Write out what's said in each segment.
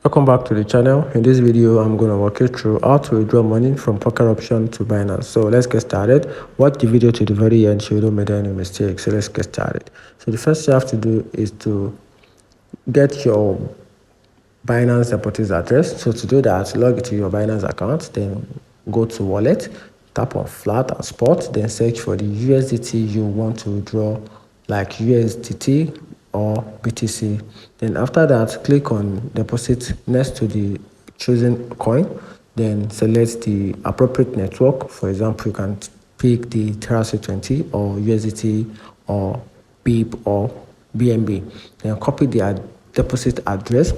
Welcome back to the channel. In this video, I'm going to walk you through how to withdraw money from poker option to Binance. So let's get started. Watch the video to the very end so you don't make any mistakes. So let's get started. So the first thing you have to do is to get your Binance deposit address. So to do that, log into your Binance account, then go to wallet, tap on flat and spot, then search for the USDT you want to withdraw, like USDT or BTC. Then after that, click on deposit next to the chosen coin, then select the appropriate network. For example, you can pick the TRC20 or USDT or BIP or BNB. Then copy the deposit address,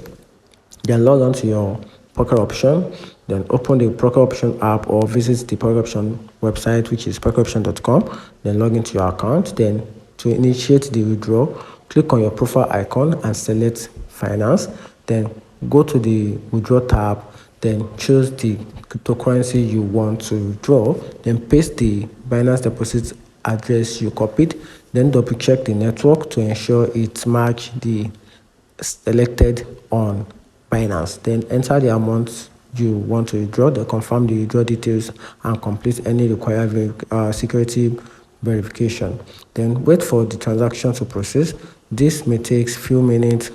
then log on to your poker option, then open the poker option app or visit the poker option website, which is pokeroption.com. Then log into your account. Then to initiate the withdrawal, click on your profile icon and select finance. Then go to the withdraw tab, then choose the cryptocurrency you want to withdraw, then paste the Binance deposit address you copied, then double check the network to ensure it matches the selected on Binance. Then enter the amount you want to withdraw, then confirm the withdrawal details and complete any required security verification. Then wait for the transaction to process. This may take few minutes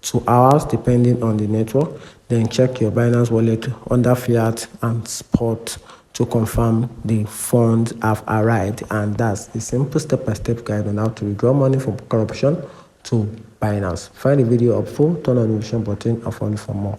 to hours depending on the network. Then check your Binance wallet under fiat and spot to confirm the funds have arrived. And that's the simple step-by-step guide on how to withdraw money from poker option to Binance. Find the video helpful, turn on the notification button and follow for more.